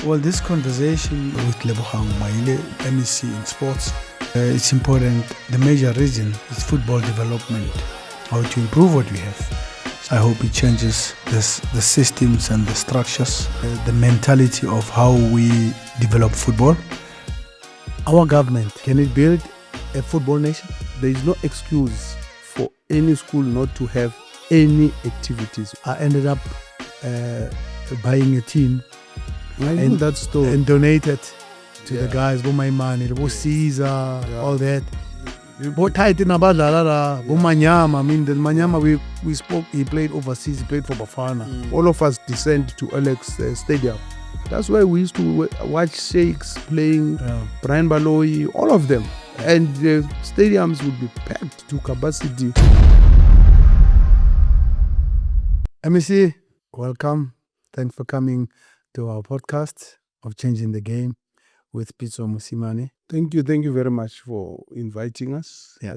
Well, this conversation with Irvin Maile, MEC in sports, it's important. The major reason is football development, how to improve what we have. I hope it changes the systems and the structures, the mentality of how we develop football. Our government, can it build a football nation? There is no excuse for any school not to have any activities. I ended up buying a team and that story and donated to the guys, my money, Caesar, all that. Tight in Abadala, Manyama. I mean, the Manyama we spoke, he played overseas, he played for Bafana. All of us descend to Alex Stadium. That's why we used to watch Sheikhs playing, Brian Baloyi, all of them. And the stadiums would be packed to capacity. MEC, welcome. Thanks for coming to our podcast of Changing the Game with Pitso Mosimane. Thank you very much for inviting us. Yeah.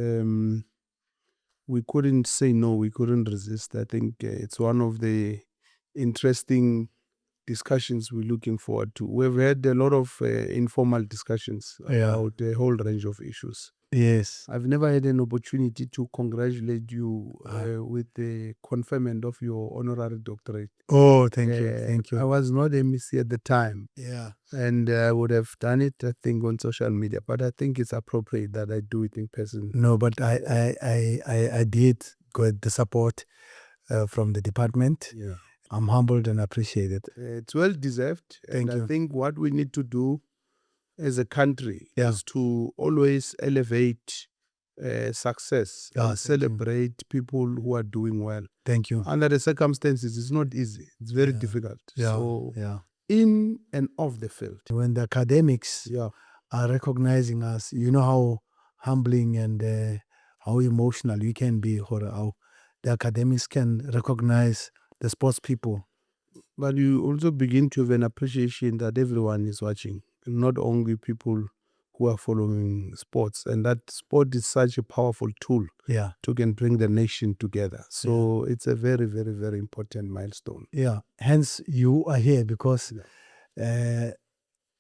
We couldn't say no, we couldn't resist. I think it's one of the interesting discussions we're looking forward to. We've had a lot of informal discussions about a whole range of issues. Yes. I've never had an opportunity to congratulate you with the conferment of your honorary doctorate. Oh, thank you. Thank you. I was not MEC at the time. Yeah. And I would have done it, I think, on social media. But I think it's appropriate that I do it in person. No, but I did get the support from the department. Yeah. I'm humbled and appreciate it. It's well deserved. Thank you. I think what we need to do as a country is to always elevate success and celebrate people who are doing well. Thank you. Under the circumstances, it's not easy. It's very difficult. Yeah. So, in and off the field. When the academics are recognizing us, you know how humbling and how emotional we can be, or how the academics can recognize the sports people. But you also begin to have an appreciation that everyone is watching, not only people who are following sports, and that sport is such a powerful tool to can bring the nation together. So it's a very, very, very important milestone. Yeah. Hence, you are here because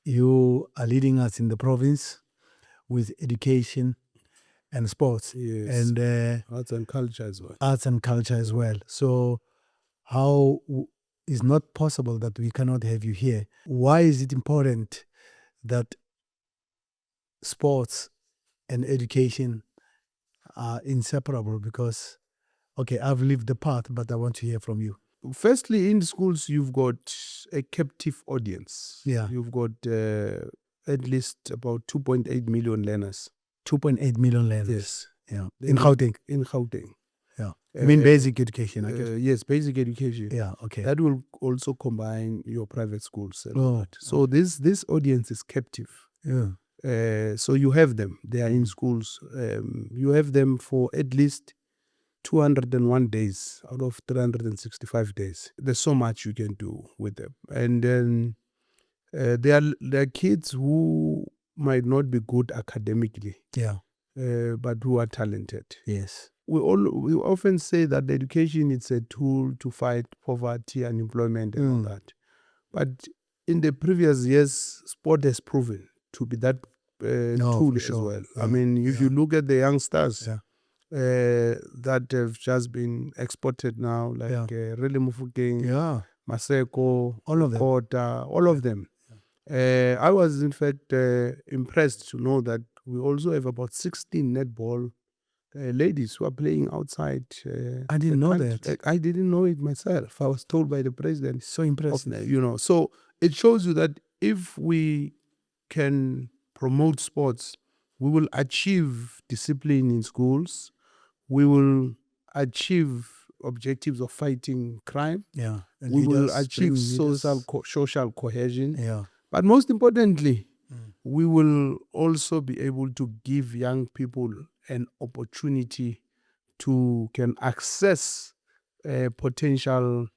you are leading us in the province with education and sports. Yes. And arts and culture as well. Arts and culture as well. So how is not possible that we cannot have you here? Why is it important that sports and education are inseparable? Because, I've lived the path, but I want to hear from you. Firstly, in schools, you've got a captive audience. Yeah. You've got at least about 2.8 million learners. 2.8 million learners. Yes. Yeah. In Gauteng. In Gauteng. Yeah. I mean basic education, I guess. Yes, basic education. Yeah, okay. That will also combine your private schools. Oh, so this audience is captive. Yeah. So you have them. They are in schools. You have them for at least 201 days out of 365 days. There's so much you can do with them. And then there are kids who might not be good academically. Yeah. But who are talented. Yes. We often say that education is a tool to fight poverty, unemployment, and all that. But in the previous years, sport has proven to be that tool as well. I mean, if you look at the youngsters that have just been exported now, like Rele Mufokeng, Maseko, all of them. Kota, all of them. I was in fact impressed to know that we also have about 16 netball ladies who are playing outside. I didn't know that. I didn't know it myself. I was told by the president. So impressive. So it shows you that if we can promote sports, we will achieve discipline in schools. We will achieve objectives of fighting crime. Yeah. And we will achieve social cohesion. Yeah. But most importantly, we will also be able to give young people an opportunity to can access potential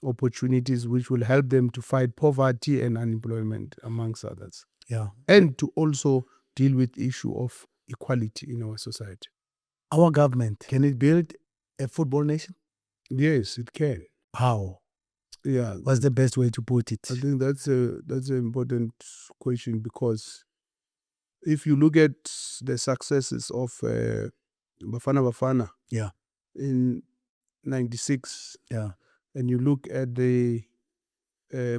opportunities which will help them to fight poverty and unemployment, amongst others. Yeah. And to also deal with the issue of equality in our society. Our government, can it build a football nation? Yes, it can. How? Yeah, What's the best way to put it? I think that's an important question, because if you look at the successes of Bafana Bafana Yeah, in '96, yeah, and you look at the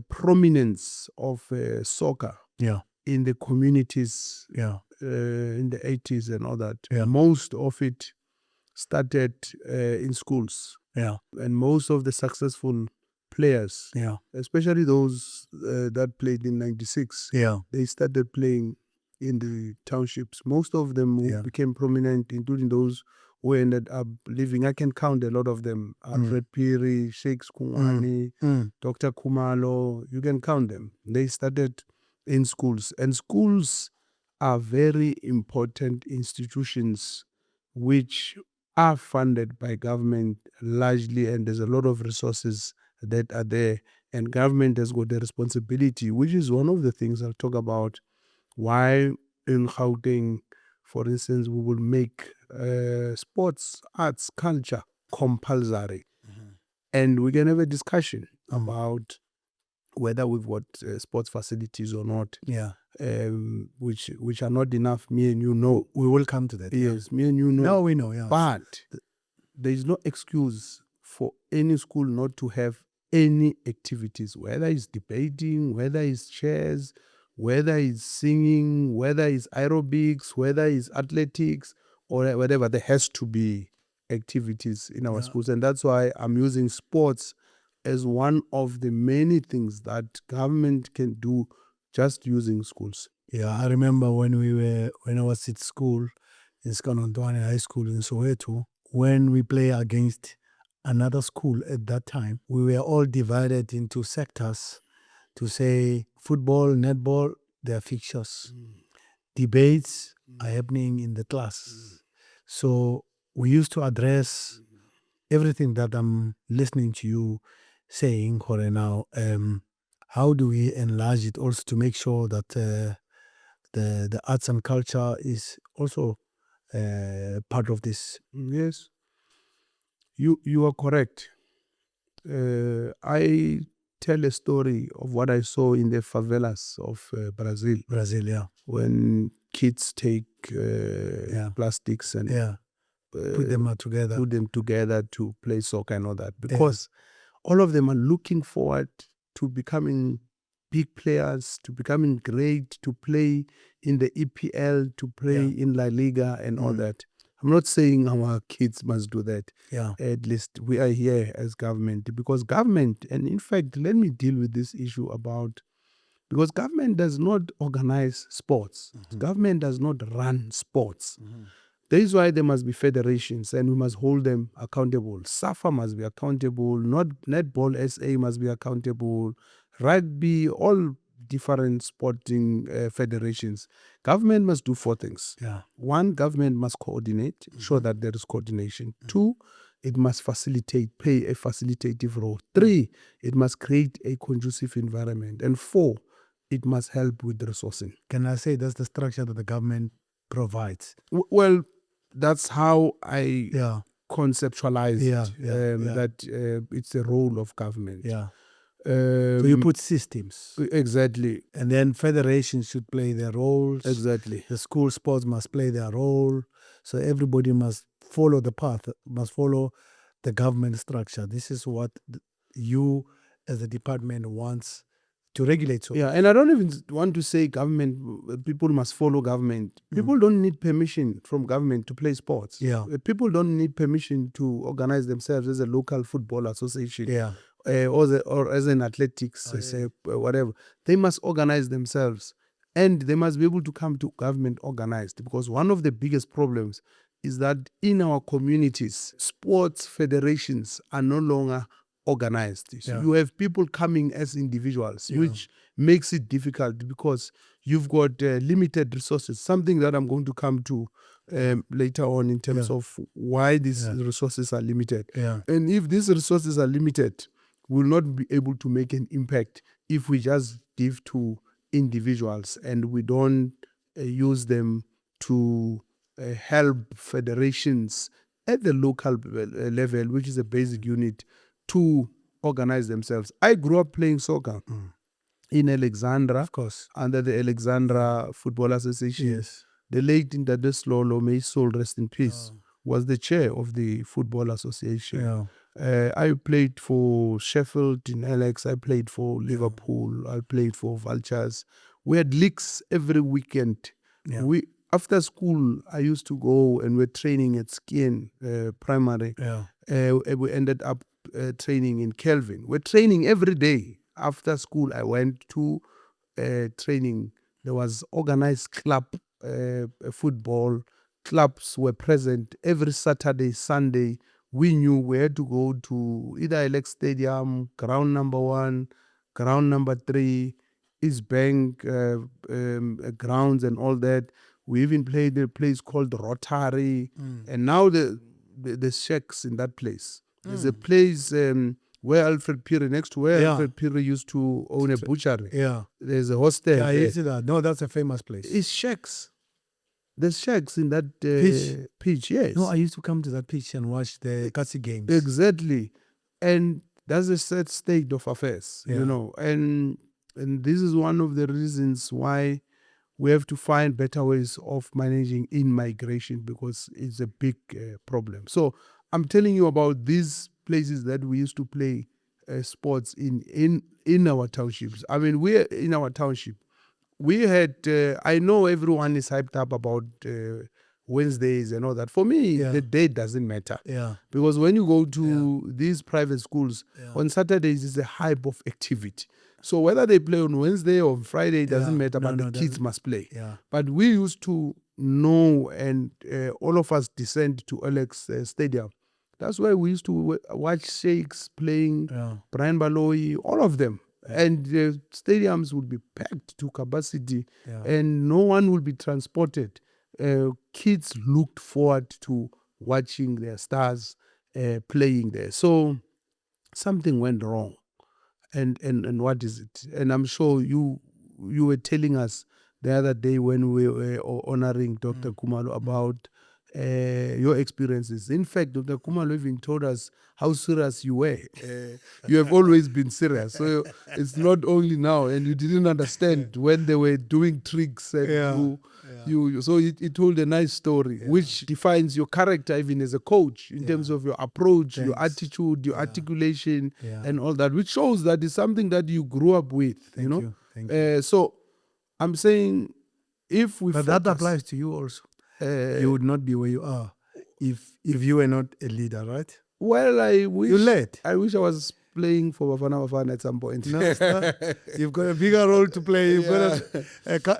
prominence of soccer yeah, in the communities yeah, in the '80s and all that, Yeah. most of it started in schools, yeah, and most of the successful players, yeah, especially those that played in '96, yeah, they started playing in the townships. Most of them who Yeah. became prominent, including those who ended up living, I can count a lot of them: Alfred Piri, Sheikh Skungwani, Dr. Kumalo. You can count them. They started in schools, and schools are very important institutions which are funded by government largely, and there's a lot of resources that are there, and government has got the responsibility, which is one of the things I'll talk about, why in Gauteng, for instance, we will make sports, arts, culture compulsory. And we can have a discussion about whether we've got sports facilities or not, yeah. which are not enough. Me and you know. We will come to that. Yes, me and you know. No, we know. Yeah, But there is no excuse for any school not to have any activities, whether it's debating, whether it's chess, whether it's singing, whether it's aerobics, whether it's athletics, or whatever. There has to be activities in our schools. And that's why I'm using sports as one of the many things that government can do just using schools. Yeah, I remember when I was at school in Skanondwane High School in Soweto, when we play against another school at that time, we were all divided into sectors to say football, netball, they are fixtures. Debates are happening in the class. So we used to address everything that I'm listening to you saying, Kore, now. How do we enlarge it also to make sure that the arts and culture is also part of this? Yes, you are correct. I tell a story of what I saw in the favelas of Brazil, Brazil, yeah. when kids take plastics and Yeah. Put them together to play soccer and all that, because all of them are looking forward to becoming big players, to becoming great, to play in the EPL, to play in La Liga and all that. I'm not saying our kids must do that. Yeah. At least we are here as government, because government, and in fact, let me deal with this issue about, because government does not organize sports. Government does not run sports. That is why there must be federations, and we must hold them accountable. SAFA must be accountable. Not Netball SA must be accountable. Rugby, all different sporting federations. Government must do 4 things. Yeah. 1, government must coordinate, ensure that there is coordination. 2, it must facilitate, play a facilitative role. 3, it must create a conducive environment. And 4, it must help with resourcing. Can I say that's the structure that the government provides? Well, that's how I conceptualized that it's the role of government. Yeah. So you put systems. Exactly. And then federations should play their roles. Exactly. The school sports must play their role. So everybody must follow the path, must follow the government structure. This is what you as a department wants to regulate. So Yeah, and I don't even want to say government, people must follow government. People don't need permission from government to play sports. Yeah. People don't need permission to organize themselves as a local football association. Yeah. Or as an athletics, whatever. They must organize themselves, and they must be able to come to government organized, because one of the biggest problems is that in our communities, sports federations are no longer organized. So you have people coming as individuals, which makes it difficult, because you've got limited resources, something that I'm going to come to later on in terms of why these resources are limited. And if these resources are limited, we'll not be able to make an impact if we just give to individuals and we don't use them to help federations at the local level, which is a basic unit, to organize themselves. I grew up playing soccer in Alexandra, Of course. under the Alexandra Football Association. Yes. The late Intadeslolo, may his soul rest in peace, was the chair of the Football Association. Yeah. I played for Sheffield in Alex. I played for Liverpool. I played for Vultures. We had leagues every weekend. Yeah. After school, I used to go and we're training at Skien Primary. Yeah. We ended up training in Kelvin. We're training every day. After school, I went to training. There was organized club football. Clubs were present every Saturday, Sunday. We knew we had to go to either Alex Stadium, ground number 1, ground number 3, East Bank grounds and all that. We even played a place called Rotary. And now the shacks in that place. There's a place where Alfred Peary, next to where Alfred Peary used to own a butchery. Yeah. There's a hostel. Yeah, I used to that. No, that's a famous place. It's shacks. There's shacks in that pitch, yes. No, I used to come to that pitch and watch the Kasi games. Exactly. And that's a sad state of affairs, you know. And this is one of the reasons why we have to find better ways of managing in-migration, because it's a big problem. So I'm telling you about these places that we used to play sports in our townships. I mean, we're in our township. We had, I know everyone is hyped up about Wednesdays and all that. For me, the date doesn't matter. Yeah. Because when you go to these private schools, on Saturdays is a hype of activity. So whether they play on Wednesday or Friday, it doesn't matter, but the kids must play. Yeah. But we used to know, and all of us descend to Alex Stadium. That's where we used to watch Shakes playing, Brian Baloyi, all of them. And the stadiums would be packed to capacity, and no one would be transported. Kids looked forward to watching their stars playing there. So something went wrong. And what is it? And I'm sure you were telling us the other day when we were honoring Dr. Khumalo about your experiences. In fact, Dr. Khumalo even told us how serious you were. You have always been serious. So it's not only now, and you didn't understand when they were doing tricks. And so he told a nice story, which defines your character even as a coach in terms of your approach, your attitude, your articulation, and all that, which shows that it's something that you grew up with. Thank you. So I'm saying, if we But that applies to you also. You would not be where you are if you were not a leader, right? Well, I wish you led. I wish I was playing for Bafana at some point. No, it's not. You've got a bigger role to play. You've got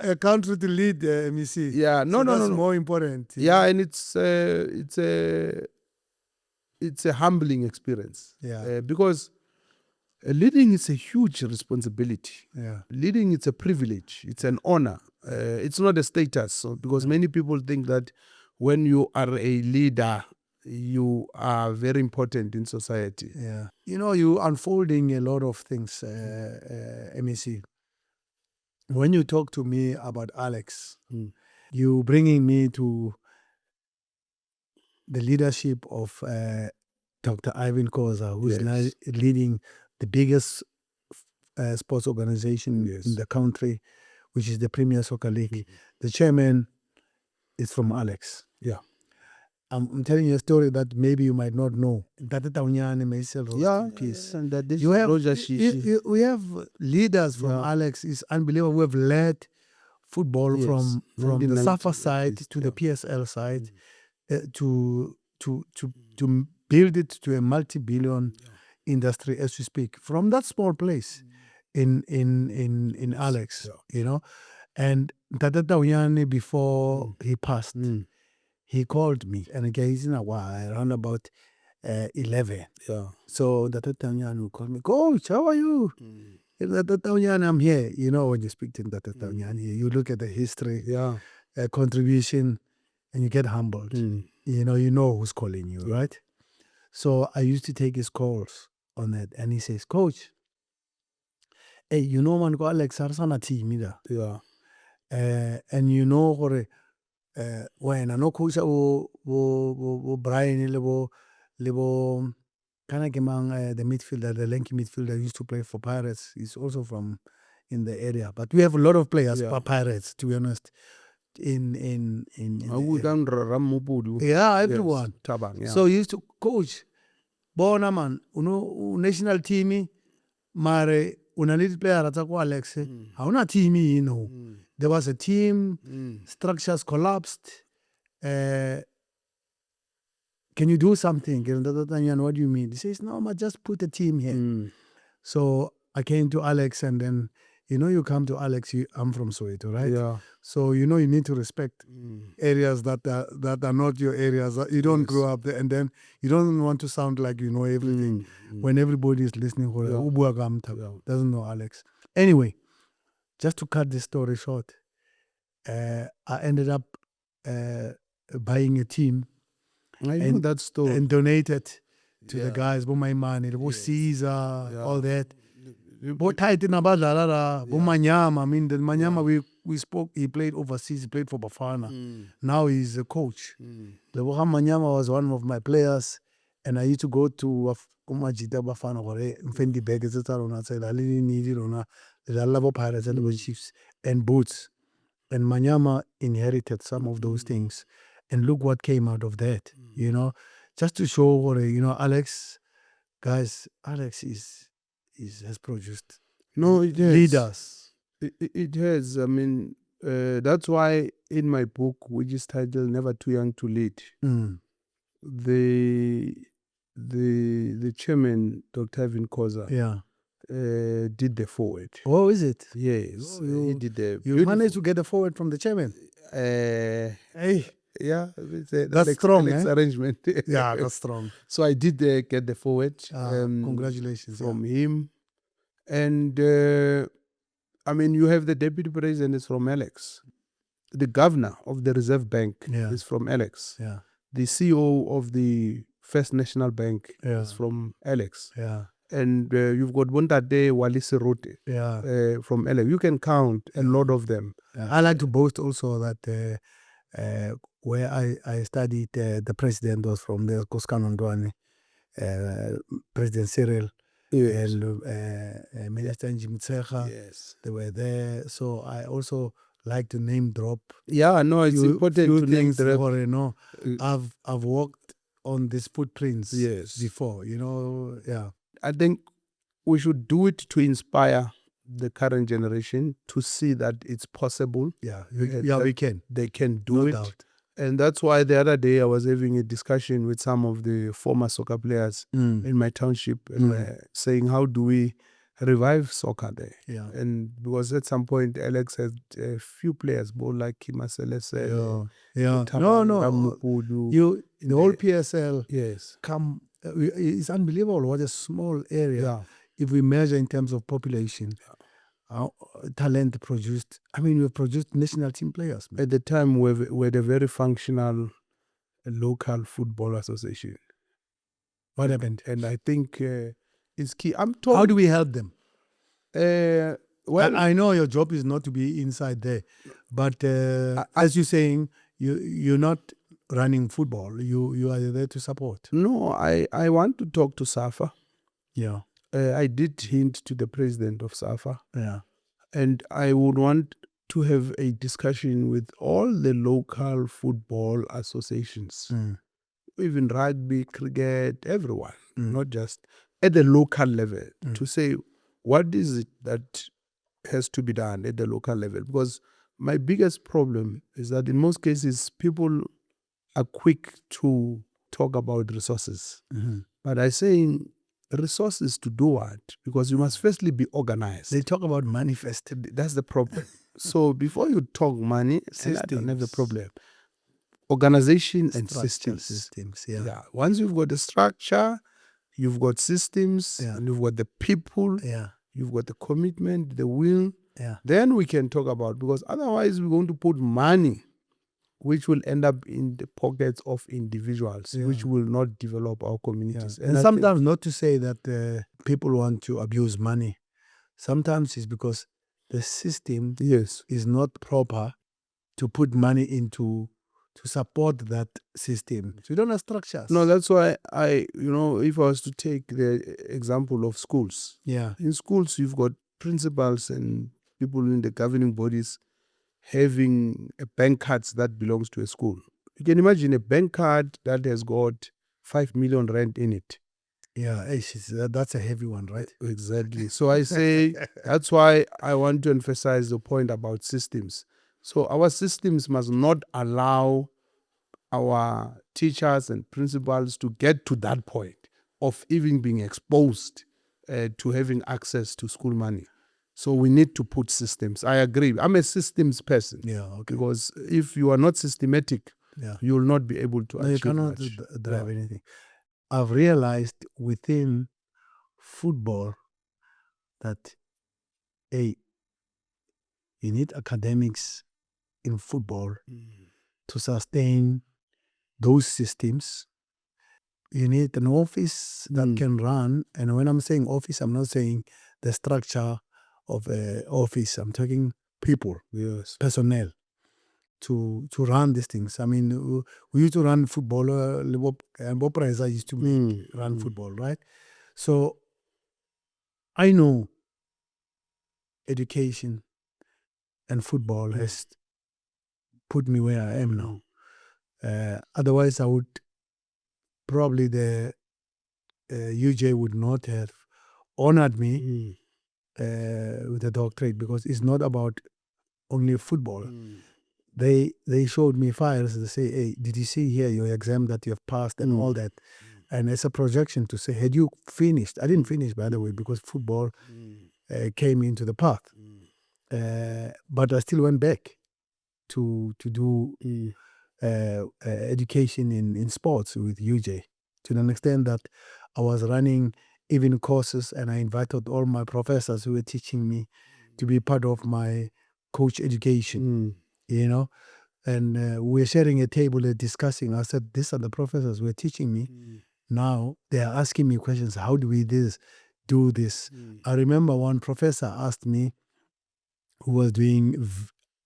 a country to lead, MEC. Yeah, no. More important. Yeah, and it's a humbling experience. Yeah. Because leading is a huge responsibility. Yeah. Leading, it's a privilege. It's an honor. It's not a status. So, because many people think that when you are a leader, you are very important in society. Yeah. You know, you unfolding a lot of things, MEC. When you talk to me about Alex, you bringing me to the leadership of Dr. Irvin Khoza, who's now leading the biggest sports organization in the country, which is the Premier Soccer League. The chairman is from Alex. Yeah. I'm telling you a story that maybe you might not know. And that we have leaders from Alex. It's unbelievable. We have led football from the SAFA side to the PSL side to build it to a multi-billion industry as we speak. From that small place in Alex, you know. And Tata Tawiani, before he passed, he called me, and again, he's in a while, around about 11. Yeah. So Tata Tawiani would call me, Coach, how are you? Tata Tawiani, I'm here. You know, when you speak to Tata Tawiani, you look at the history, contribution, and you get humbled. You know who's calling you, right? So I used to take his calls on that, and he says, Coach, hey, you know, man, go Alex Arsana team either. Yeah. And you know, when I know Coach, Brian, Kanakemang, the midfielder, the lanky midfielder, used to play for Pirates. He's also from in the area. But we have a lot of players for Pirates, to be honest. In yeah, everyone. Yes, Tabang, yeah. So he used to coach. Bona man, national team, mare una little player at Alex. Hauna team, There was a team, structures collapsed. Can you do something? What do you mean? He says, no, man, just put a team here. So I came to Alex, and then, you come to Alex, I'm from Soweto, right? Yeah. So, you need to respect areas that are not your areas. You don't grow up there, and then you don't want to sound like you know everything when everybody is listening. Doesn't know Alex. Anyway, just to cut this story short, I ended up buying a team. I know that story. And donated to the guys, my money, Caesar, all that. But tight in Abadala, Manyama. I mean, the Manyama we spoke, he played overseas, he played for Bafana. Now he's a coach. The Manyama was one of my players, and I used to go to Umajita Bafana or Fendi Beggars, I really needed on the Lavo Pirates and the Chiefs and Boots. And Manyama inherited some of those things. And look what came out of that, just to show, Alex, guys, Alex has produced leaders. It has. I mean, that's why in my book, which is titled "Never Too Young to Lead," the chairman, Dr. Irvin Khoza, did the forward. Oh, is it? Yes, he did the. You managed to get the forward from the chairman. Hey. Yeah, that's strong. Arrangement. Yeah, that's strong. So I did get the forward. Congratulations from him, and I mean, you have the deputy president is from Alex, the governor of the Reserve Bank is from Alex. Yeah, the CEO of the First National Bank is from Alex. Yeah, and you've got Bontate Walisi Rote from Alex. You can count a lot of them. I like to boast also that. Where I studied, the president was from the Koskanondwani, President Cyril, and Minister Njimtsecha. Yes. They were there. So I also like to name drop. Yeah, no, it's important to name drop. I've walked on these footprints before, I think we should do it to inspire the current generation to see that it's possible. We can. They can do no it. Doubt. And that's why the other day I was having a discussion with some of the former soccer players in my township, and saying, how do we revive soccer there? Yeah. And because at some point Alex had a few players, both like Kimaselese. The whole PSL it's unbelievable what a small area. Yeah. If we measure in terms of population, talent produced. I mean, we've produced national team players. At the time, we had a very functional local football association. What happened? And I think it's key. How do we help them? Well, I know your job is not to be inside there, but as you're saying, you're not running football. You are there to support. No, I want to talk to SAFA. Yeah. I did hint to the president of SAFA. Yeah. And I would want to have a discussion with all the local football associations, even rugby, cricket, everyone, not just at the local level, to say, what is it that has to be done at the local level? Because my biggest problem is that in most cases, people are quick to talk about resources. But I say, resources to do what? Because you must firstly be organized. They talk about manifest. That's the problem. So before you talk money, I don't have the problem. Organization and systems. Yeah. Once you've got the structure, you've got systems, and you've got the people, you've got the commitment, the will, then we can talk about, because otherwise we're going to put money which will end up in the pockets of individuals, which will not develop our communities. And sometimes not to say that people want to abuse money. Sometimes it's because the system is not proper to put money into to support that system. So we don't have structures. No, that's why if I was to take the example of schools, in schools you've got principals and people in the governing bodies having a bank cards that belongs to a school. You can imagine a bank card that has got 5 million rand in it. Yeah, that's a heavy one, right? Exactly. So I say that's why I want to emphasize the point about systems. So our systems must not allow our teachers and principals to get to that point of even being exposed to having access to school money. So we need to put systems. I agree. I'm a systems person. Yeah, okay. Because if you are not systematic, you will not be able to achieve you cannot much. drive anything. I've realized within football that you need academics in football to sustain those systems. You need an office that can run, and when I'm saying office, I'm not saying the structure of an office. I'm talking people, personnel, to run these things. I mean, we used to run football. Bob Preza used to run football, right? So I know education and football has put me where I am now. Otherwise, I would probably the UJ would not have honored me with a doctorate, because it's not about only football. They showed me files. They say, "Hey, did you see here your exam that you have passed and all that?" And it's a projection to say, "Had you finished?" I didn't finish, by the way, because football came into the path. But I still went back to do education in sports with UJ, to an extent that I was running even courses, and I invited all my professors who were teaching me to be part of my coach education, and we're sharing a table and discussing. I said, these are the professors who are teaching me. Now they are asking me questions. How do we do this? I remember one professor asked me, who was doing,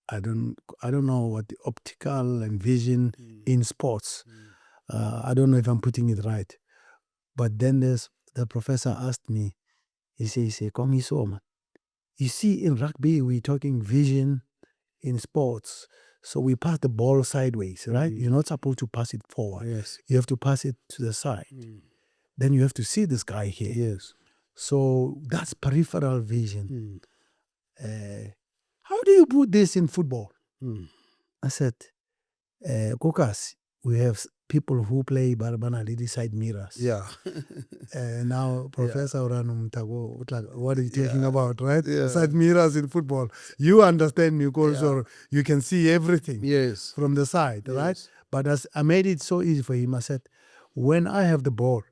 I don't know what, the optical and vision in sports. I don't know if I'm putting it right. But then the professor asked me, he says, "Kongiso, you see, in rugby, we're talking vision in sports. So we pass the ball sideways, right? You're not supposed to pass it forward. Yes. You have to pass it to the side. Then you have to see this guy here. Yes. So that's peripheral vision. How do you put this in football?" I said, "Kokas, we have people who play Barbana Lady side mirrors." Yeah. Now, Professor Oranum Tago, what are you talking about, right? Yeah. Side mirrors in football. You understand me, because you can see everything from the side, right? But as I made it so easy for him, I said, when I have the ball,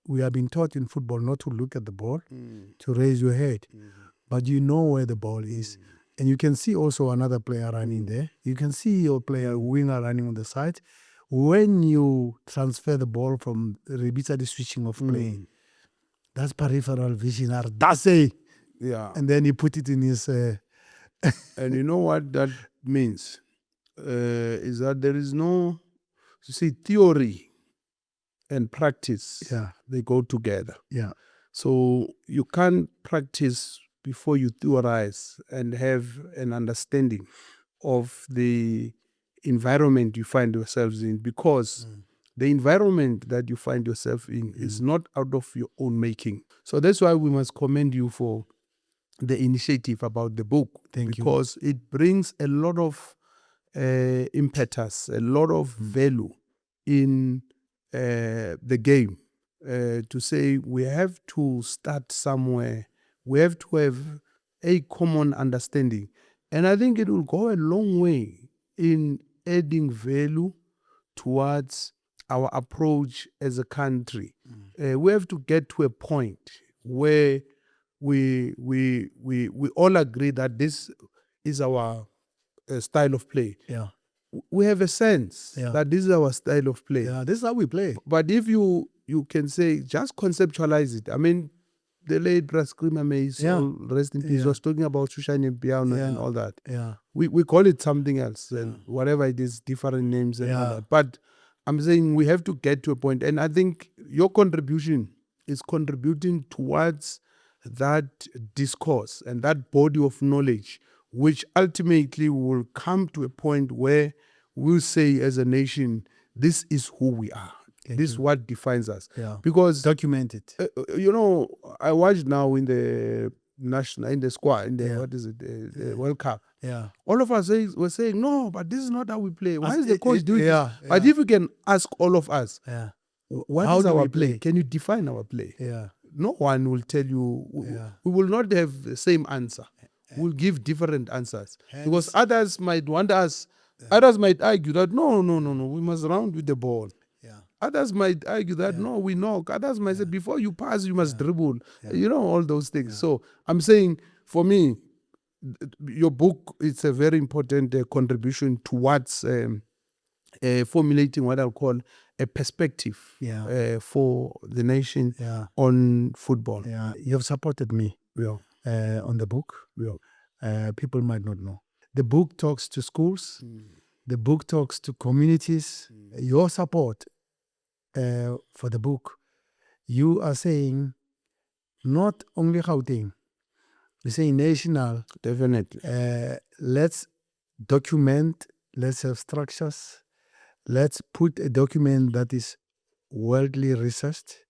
we have been taught in football not to look at the ball, to raise your head. But you know where the ball is. And you can see also another player running there. You can see your player, winger, running on the side. When you transfer the ball from the switching of play, that's peripheral vision. That's it. Yeah. And then he put it in his... And you know what that means? Is that there is no... You see, theory and practice, they go together. Yeah. So you can't practice before you theorize and have an understanding of the environment you find yourselves in, because the environment that you find yourself in is not out of your own making. So that's why we must commend you for the initiative about the book. Thank you. Because it brings a lot of impetus, a lot of value in the game, to say we have to start somewhere. We have to have a common understanding. And I think it will go a long way in adding value towards our approach as a country. We have to get to a point where we all agree that this is our style of play. Yeah. We have a sense that this is our style of play. Yeah, this is how we play. But if you can say, just conceptualize it. I mean, the late Braskrima Mays, rest in peace, was talking about Shushani Piano and all that. Yeah. We call it something else, and whatever it is, different names and all that. But I'm saying we have to get to a point, and I think your contribution is contributing towards that discourse and that body of knowledge, which ultimately will come to a point where we'll say as a nation, this is who we are. This is what defines us. Yeah. Because document it. I watched now in the national, in the squad, in the what is it, the World Cup. Yeah. All of us were saying, no, but this is not how we play. Why is the coach doing this? But if you can ask all of us, how is do our we play? Can you define our play? Yeah. No one will tell you. We will not have the same answer. We'll give different answers. Because others might want us, others might argue that, no, we must round with the ball. Others might argue that, no, we knock. Others might say, before you pass, you must dribble. All those things. So I'm saying, for me, your book, it's a very important contribution towards formulating what I'll call a perspective for the nation on football. Yeah. You have supported me on the book. People might not know. The book talks to schools. The book talks to communities. Your support for the book, you are saying not only Gauteng, you're saying national. Definitely. Let's document, let's have structures, let's put a document that is worldly researched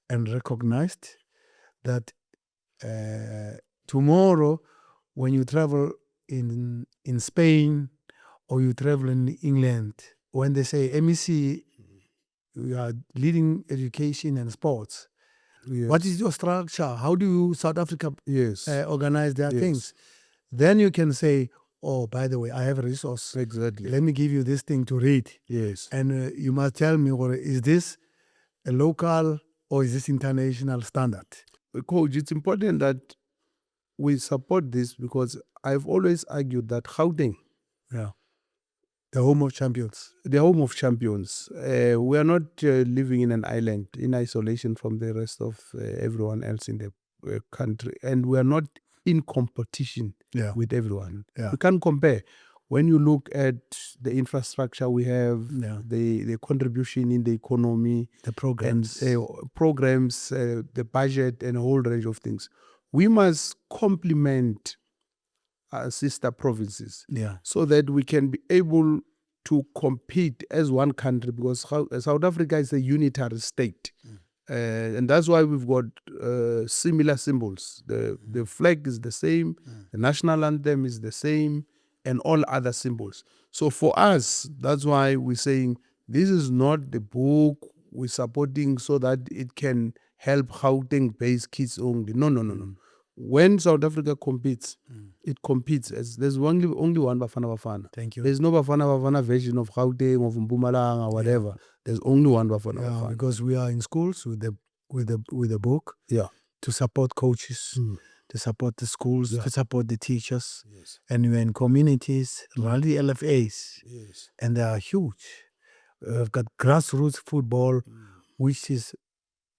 and recognized, that tomorrow when you travel in Spain or you travel in England, when they say MEC, you are leading education and sports. What is your structure? How do you, South Africa, organize their things? Then you can say, oh, by the way, I have a resource. Exactly. Let me give you this thing to read. Yes. And you must tell me, or is this a local or is this international standard? Coach, it's important that we support this because I've always argued that Gauteng, the home of champions. The home of champions. We are not living in an island in isolation from the rest of everyone else in the country. And we are not in competition with everyone. We can't compare. When you look at the infrastructure we have, the contribution in the economy, the programs, the budget, and a whole range of things, we must complement our sister provinces so that we can be able to compete as one country, because South Africa is a unitary state. And that's why we've got similar symbols. The flag is the same, the national anthem is the same, and all other symbols. So for us, that's why we're saying this is not the book we're supporting so that it can help Gauteng-based kids only. No. When South Africa competes, it competes as there's only one Bafana Bafana. Thank you. There's no Bafana Bafana version of Gauteng, of Mpumalanga, or whatever. There's only one Bafana Bafana. Because we are in schools with the book to support coaches, to support the schools, to support the teachers. And we're in communities, rally LFAs, and they are huge. We've got grassroots football, which is,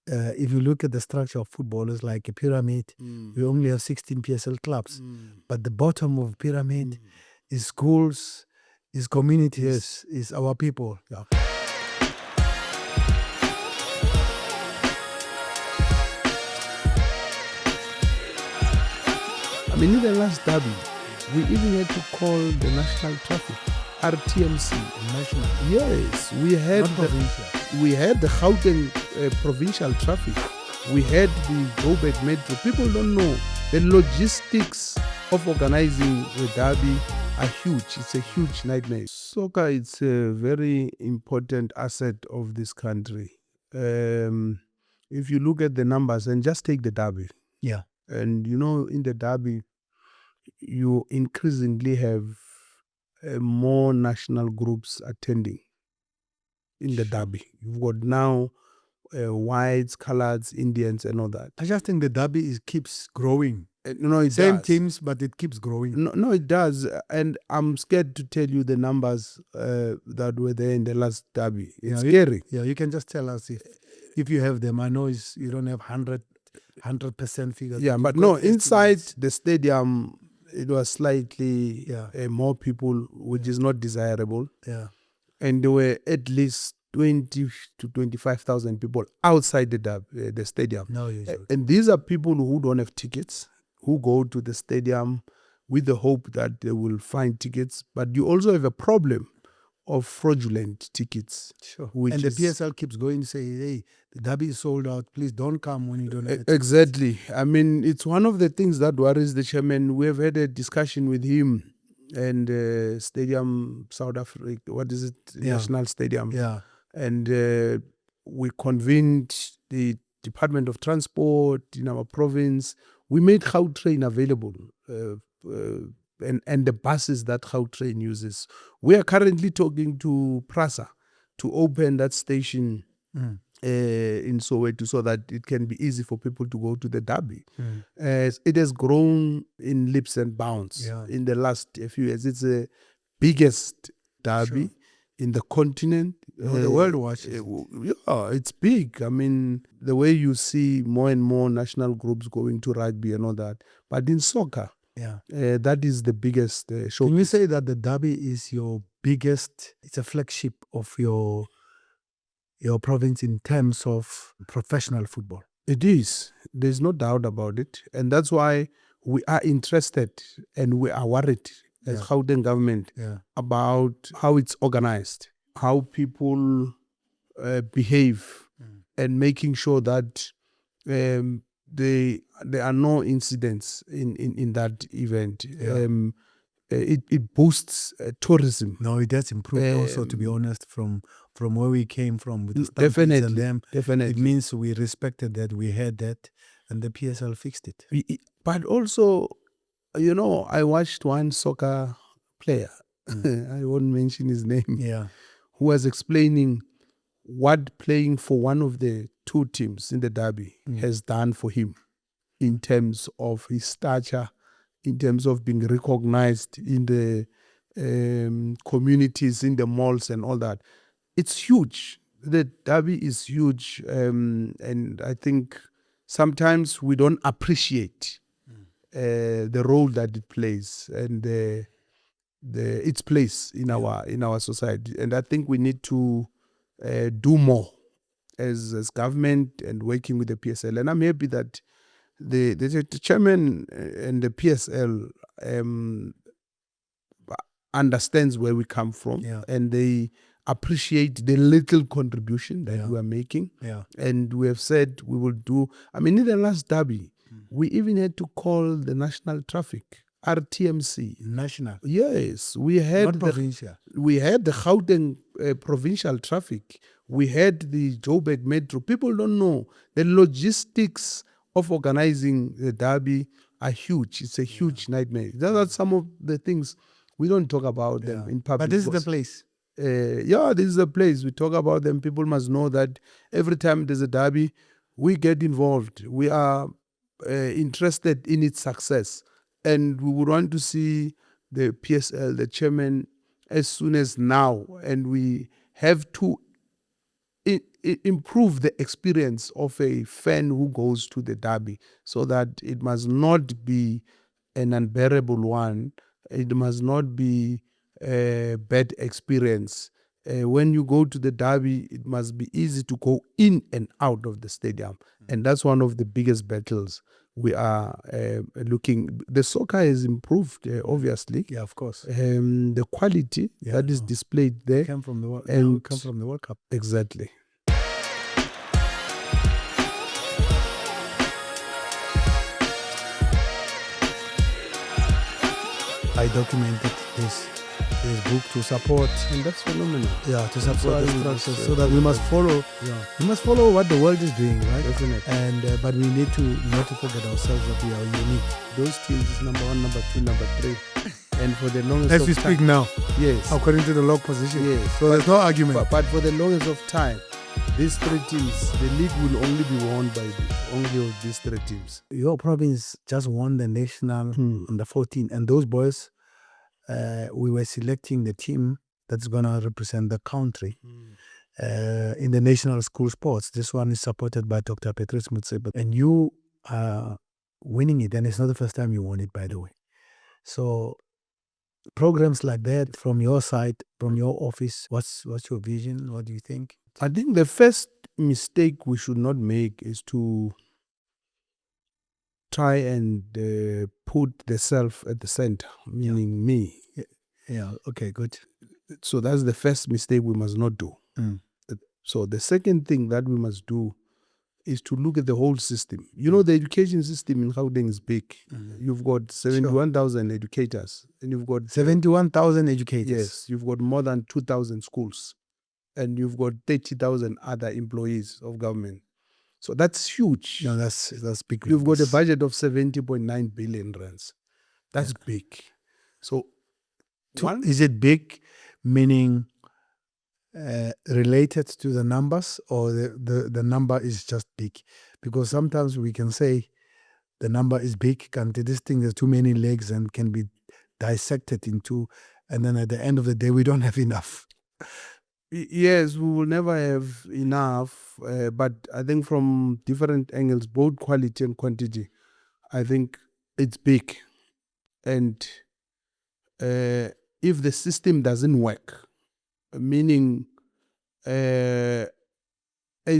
if you look at the structure of football, it's like a pyramid. We only have 16 PSL clubs. But the bottom of pyramid is schools, is communities, is our people. I mean, in the last derby, we even had to call the national traffic, RTMC. National? Yes, we had the Gauteng provincial traffic. We had the Joburg Metro. People don't know the logistics of organizing the derby are huge. It's a huge nightmare. Soccer, it's a very important asset of this country. If you look at the numbers and just take the derby. And in the derby, you increasingly have more national groups attending in the derby. You've got now whites, coloreds, Indians, and all that. I just think the derby keeps growing. It Same does. teams, but it keeps growing. No, it does. And I'm scared to tell you the numbers that were there in the last derby. It's scary. You can just tell us if you have them. I know you don't have 100 100% figure. Yeah, but no, inside the stadium, it was slightly more people, which is not desirable. Yeah. And there were at least 20 to 25,000 people outside the stadium. No, usually. And these are people who don't have tickets, who go to the stadium with the hope that they will find tickets. But you also have a problem of fraudulent tickets. Sure. Which and the is, PSL keeps going to say, hey, the derby is sold out. Please don't come when you don't have exactly. I mean, it's one of the things that worries the chairman. We have had a discussion with him and Stadium South Africa, what is it? National Stadium. Yeah. And we convened the Department of Transport in our province. We made Gauteng available and the buses that Gauteng uses. We are currently talking to Prasa to open that station in Soweto so that it can be easy for people to go to the derby. It has grown in leaps and bounds in the last few years. It's the biggest derby in the continent. The world watches. Yeah, it's big. I mean, the way you see more and more national groups going to rugby and all that. But in soccer, that is the biggest show. Can we say that the derby is your biggest, it's a flagship of your province in terms of professional football? It is. There's no doubt about it. And that's why we are interested and we are worried as Gauteng government about how it's organized, how people behave, and making sure that there are no incidents in that event. It boosts tourism. No, it does improve also, to be honest, from where we came from with the definitely, and them. Definitely. It means we respected that, we had that, and the PSL fixed it. But also, you know, I watched one soccer player, I won't mention his name, who was explaining what playing for one of the two teams in the derby has done for him in terms of his stature, in terms of being recognized in the communities, in the malls and all that. It's huge. The derby is huge. And I think sometimes we don't appreciate the role that it plays and its place in our society. And I think we need to do more as government and working with the PSL. And I'm happy that the chairman and the PSL understands where we come from, and they appreciate the little contribution that we are making. And we have said we will do. I mean, in the last derby, we even had to call the national traffic, RTMC. National? Yes. We had not provincial. We had the Gauteng provincial traffic. We had the Joburg Metro. People don't know the logistics of organizing the derby are huge. It's a huge nightmare. Those are some of the things we don't talk about them in public. But this is the place. This is the place. We talk about them. People must know that every time there's a derby, we get involved. We are interested in its success. And we would want to see the PSL, the chairman, as soon as now. And we have to improve the experience of a fan who goes to the derby so that it must not be an unbearable one. It must not be a bad experience. When you go to the derby, it must be easy to go in and out of the stadium. And that's one of the biggest battles we are looking. The soccer has improved, obviously. Yeah, of course. The quality that is displayed there. Come from the World Cup. Exactly. I documented this book to support, and that's phenomenal. Yeah, to support the structure, so that we must follow. We must follow what the world is doing, right? Definitely. And but we need to not to forget ourselves that we are unique. Those teams is number 1, number 2, number 3, and for the longest as of we time, speak now, yes, according to the log position, yes. So there's no argument. But for the longest of time, these 3 teams, the league will only be won by only of these 3 teams. Your province just won the national under 14, and those boys. We were selecting the team that's going to represent the country in the national school sports. This one is supported by Dr. Pitso Mosimane. And you winning it, and it's not the first time you won it, by the way. So programs like that from your side, from your office, what's your vision? What do you think? I think the first mistake we should not make is to try and put the self at the center, meaning me. Yeah, okay, good. So that's the first mistake we must not do. So the second thing that we must do is to look at the whole system. You know, the education system in Gauteng is big. You've got 71,000 educators, and you've got 71,000 educators. Yes, you've got more than 2,000 schools, and you've got 30,000 other employees of government. So that's huge. No, that's big. You've got a budget of 70.9 billion rands. That's big. So, is it big, meaning related to the numbers, or the number is just big? Because sometimes we can say the number is big, this thing has too many legs and can be dissected into, and then at the end of the day, we don't have enough. Yes, we will never have enough, but I think from different angles, both quality and quantity, I think it's big. And if the system doesn't work, meaning a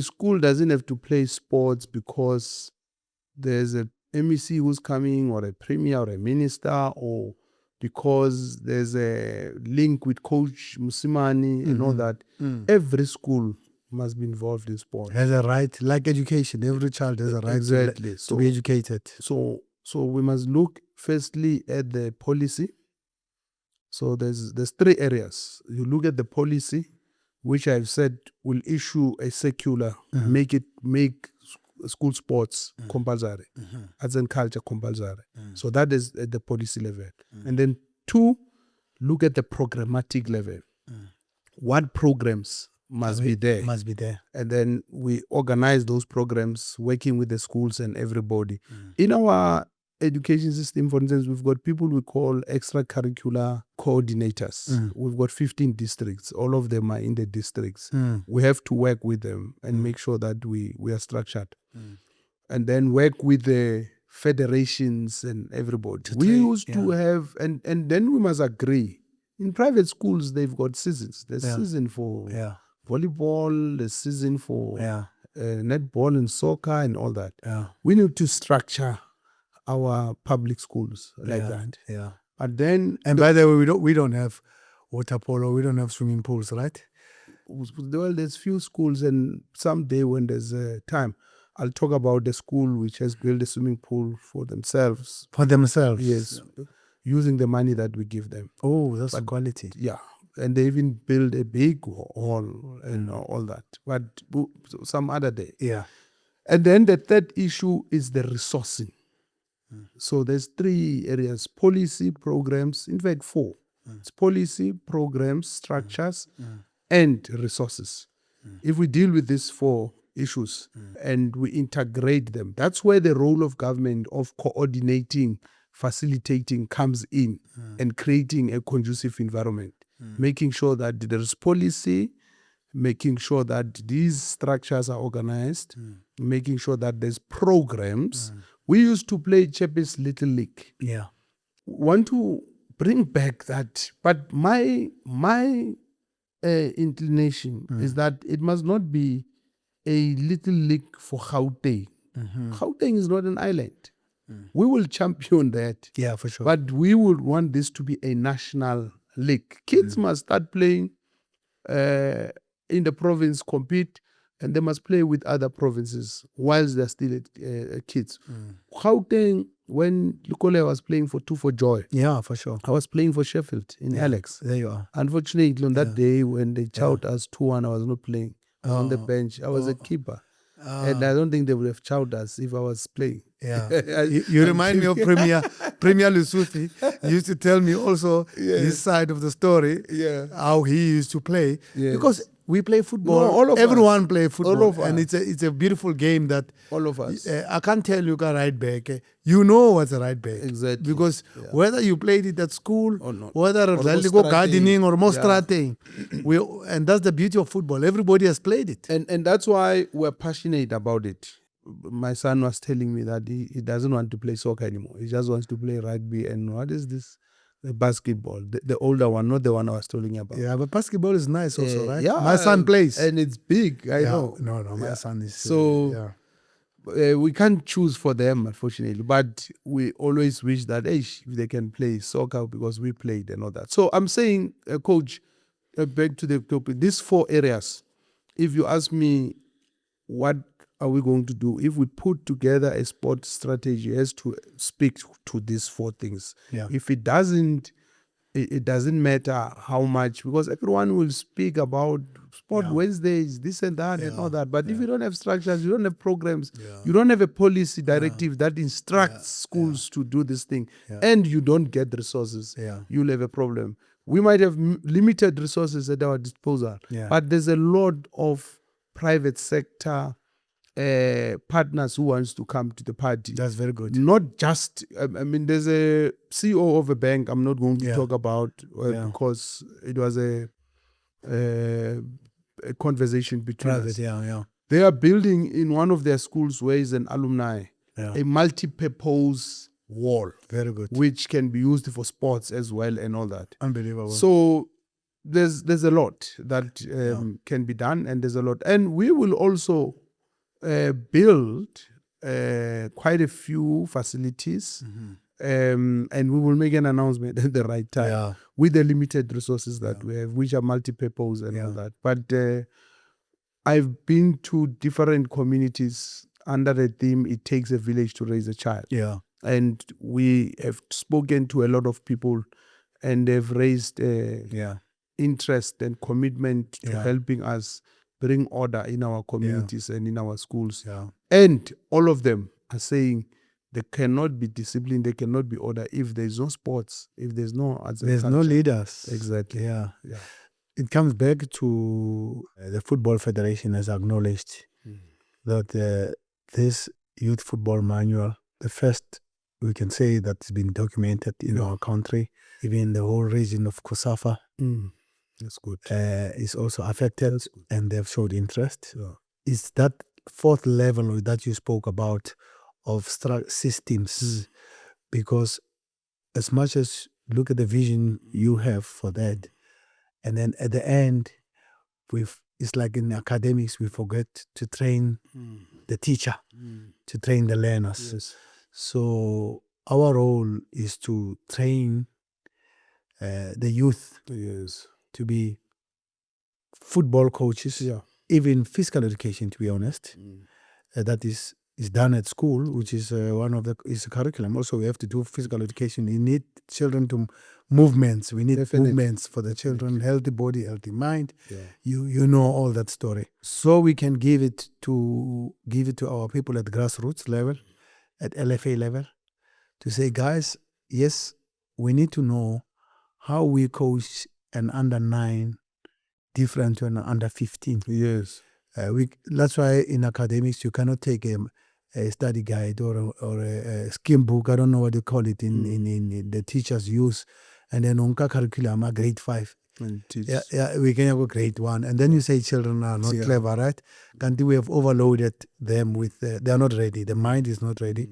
school doesn't have to play sports because there's a MEC who's coming, or a premier, or a minister, or because there's a link with Coach Mosimane and all that. Every school must be involved in sport. Has a right, like education. Every child has a right to be educated. So we must look firstly at the policy. So there's 3 areas. You look at the policy, which I've said will issue a circular, make school sports compulsory, arts and culture compulsory. So that is at the policy level. And then 2, look at the programmatic level. What programs must be there? And then we organize those programs, working with the schools and everybody. In our education system, for instance, we've got people we call extracurricular coordinators. We've got 15 districts. All of them are in the districts. We have to work with them and make sure that we are structured. And then work with the federations and everybody. We used to have, and then we must agree. In private schools, they've got seasons. There's season for volleyball, there's season for netball and soccer and all that. We need to structure our public schools like that. But then, and by the way, we don't have water polo, we don't have swimming pools, right? Well, there's few schools, and someday when there's time, I'll talk about the school which has built a swimming pool for themselves. For themselves? Yes, using the money that we give them. Oh, that's quality. Yeah, and they even build a big hall and all that. But some other day. Yeah. And then the third issue is the resourcing. So there's 3 areas: policy, programs, in fact 4. It's policy, programs, structures, and resources. If we deal with these 4 issues and we integrate them, that's where the role of government of coordinating, facilitating comes in, and creating a conducive environment, making sure that there is policy, making sure that these structures are organized, making sure that there's programs. We used to play Chappies Little League. Yeah. Want to bring back that, but my inclination is that it must not be a little league for Gauteng. Gauteng is not an island. We will champion that. Yeah, for sure. But we would want this to be a national league. Kids must start playing in the province, compete, and they must play with other provinces whilst they're still kids. Gauteng, when Lukole was playing for 2 for Joy. Yeah, for sure. I was playing for Sheffield in Alex. There you are. Unfortunately, on that day when they chowed us 2-1, I was not playing. I was on the bench. I was a keeper. And I don't think they would have chowed us if I was playing. Yeah. you remind me of Premier Lusuthi. He used to tell me also his side of the story, how he used to play. Because we play football. No, all of everyone us. play football. All of and us. it's a beautiful game that all of us. I can't tell you can right back. You know what's a right back. Exactly. Because whether you played it at school or not, whether it's go gardening or mostrating, and that's the beauty of football. Everybody has played it. And that's why we're passionate about it. my son was telling me that he doesn't want to play soccer anymore. He just wants to play rugby and what is this? The basketball, the older one, not the one I was telling you about. Yeah, but basketball is nice also, right? Yeah, My son plays. and it's big. I know. No, my son is. So we can't choose for them, unfortunately. But we always wish that if they can play soccer because we played and all that. So I'm saying, Coach, back to the topic. These 4 areas. If you ask me, what are we going to do if we put together a sport strategy? It has to speak to these 4 things. Yeah. If it doesn't matter how much, because everyone will speak about sport Wednesdays, this and that and all that. But if you don't have structures, you don't have programs, you don't have a policy directive that instructs schools to do this thing, and you don't get resources, you'll have a problem. We might have limited resources at our disposal, but there's a lot of private sector partners who wants to come to the party. That's very good. Not just, there's a CEO of a bank I'm not going to talk about because it was a conversation between us. They are building in one of their schools where is an alumni, a multi-purpose wall. Very good. Which can be used for sports as well and all that. Unbelievable. So there's a lot that can be done, and there's a lot. And we will also build quite a few facilities, and we will make an announcement at the right time with the limited resources that we have, which are multi-purpose and all that. But I've been to different communities under the theme, it takes a village to raise a child. Yeah. And we have spoken to a lot of people, and they've raised interest and commitment to helping us bring order in our communities and in our schools. Yeah. And all of them are saying they cannot be disciplined, they cannot be order if there's no sports, if there's no leaders. Exactly. Yeah. It comes back to the Football Federation has acknowledged that this youth football manual, the first, we can say, that's been documented in our country, even the whole region of Kosafa. That's good. Is also affected, and they've showed interest. It's that 4th level that you spoke about of systems, because as much as look at the vision you have for that, and then at the end, it's like in academics, we forget to train the teacher, to train the learners. Yes. So our role is to train the youth to be football coaches, even physical education, to be honest. That is done at school, which is is a curriculum. Also, we have to do physical education. We need children to movements. We need movements for the children, healthy body, healthy mind. You know all that story. So we can give it to our people at grassroots level, at LFA level, to say, guys, yes, we need to know how we coach an under 9 different to an under 15. Yes. That's why in academics you cannot take a study guide or a scheme book, I don't know what you call it, in the teachers use, and then onka curriculum grade 5. We can have a grade 1, and then you say children are not clever, right? Can't we have overloaded them with they are not ready, the mind is not ready,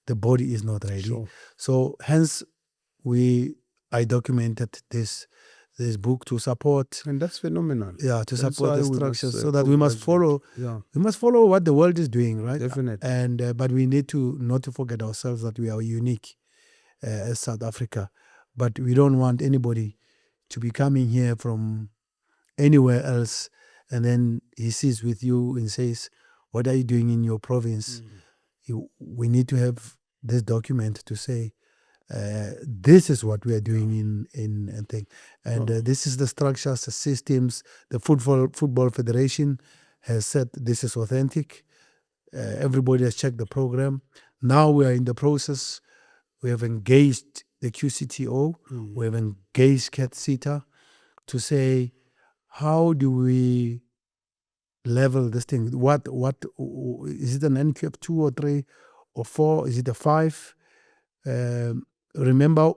the body is not ready. So hence I documented this book to support, and that's phenomenal. To support the structures, so that we must follow. We must follow what the world is doing, right? Definitely. And but we need to not to forget ourselves that we are unique as South Africa. But we don't want anybody to be coming here from anywhere else, and then he sits with you and says, "What are you doing in your province?" We need to have this document to say, this is what we are doing in thing, and this is the structures, the systems. The football federation has said this is authentic. Everybody has checked the program. Now we are in the process. We have engaged the QCTO. We have engaged CAT-SETA to say, how do we level this thing? What is it, an NQF 2 or 3 or 4? Is it a 5? Remember,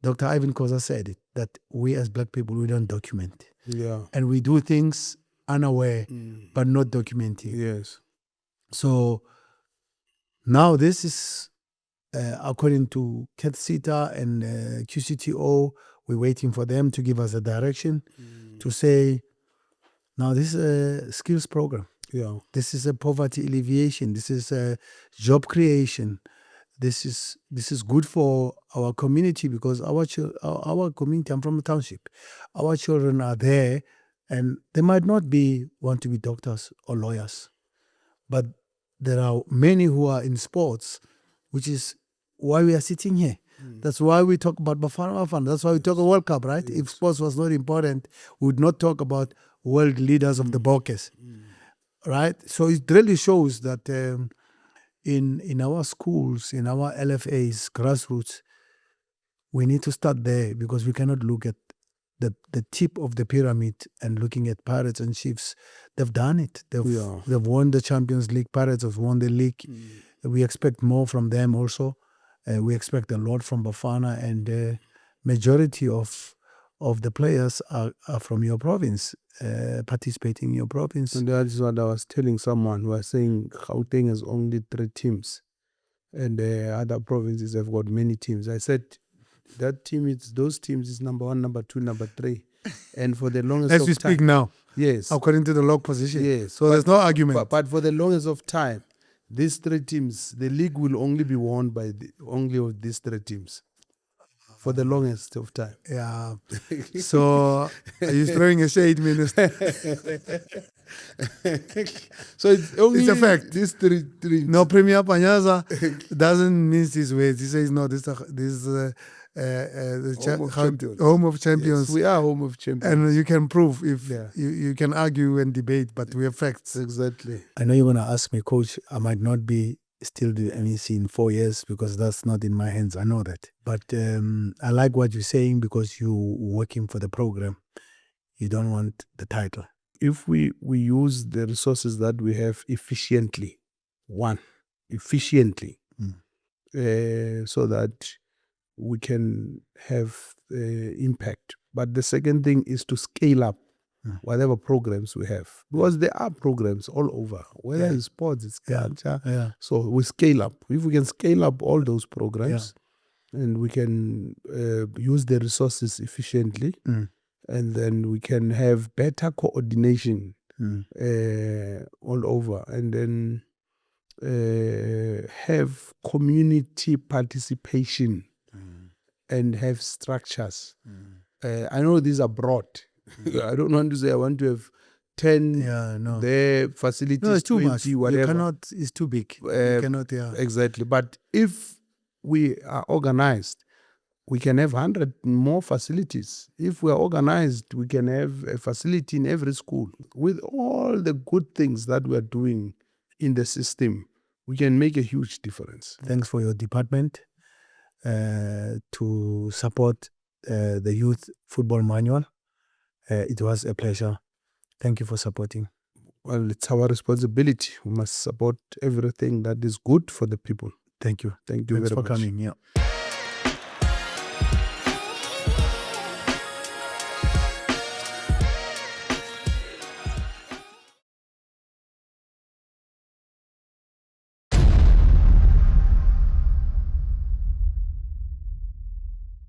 Dr. Irvin Khoza said it, that we as black people, we don't document. And we do things unaware, but not documenting. Yes. So now this is, according to CATSITA and QCTO, we're waiting for them to give us a direction to say, now this is a skills program. Yeah. This is a poverty alleviation. This is a job creation. This is good for our community because our community, I'm from a township, our children are there and they might not want to be doctors or lawyers, but there are many who are in sports, which is why we are sitting here. That's why we talk about Bafana. That's why we talk about World Cup, right? Yes. If sports was not important, we would not talk about world leaders of the Bokes, right? So it really shows that in our schools, in our LFAs, grassroots, we need to start there because we cannot look at the tip of the pyramid and looking at Pirates and Chiefs. They've done it. They've won the Champions League. Pirates have won the league. We expect more from them also. We expect a lot from Bafana, and the majority of the players are from your province, participating in your province. And that is what I was telling someone who was saying Gauteng has only 3 teams and the other provinces have got many teams. I said those teams is number 1, number 2, number 3. And for the longest As of we time, speak now, yes, according to the log position. yes. So there's no argument. But for the longest of time, these 3 teams, the league will only be won by only of these 3 teams. For the longest of time. Yeah. So are you throwing a shade, Minister? So it's only a fact. These three. No, Premier Panyaza doesn't mince his words. He says, no, this is the home of champions. Yes, we are home of champions. And you can prove if you can argue and debate, but we have facts. Exactly. I know you're going to ask me, Coach, I might not be still the MEC in 4 years because that's not in my hands. I know that. But I like what you're saying because you're working for the program. You don't want the title. If we use the resources that we have efficiently, so that we can have impact. But the second thing is to scale up whatever programs we have. Because there are programs all over, whether it's sports, it's culture. Yeah. So we scale up. If we can scale up all those programs and we can use the resources efficiently, and then we can have better coordination all over, and then have community participation and have structures. I know these are broad. I don't want to say I want to have 10 their facilities. No, it's too 20, much. whatever. You cannot, it's too big. You cannot, Exactly. But if we are organized, we can have 100 more facilities. If we are organized, we can have a facility in every school. With all the good things that we are doing in the system, we can make a huge difference. Thanks for your department to support the Youth Football Manual. It was a pleasure. Thank you for supporting. Well, it's our responsibility. We must support everything that is good for the people. Thank you. Thank you Thanks very for much. coming. Yeah.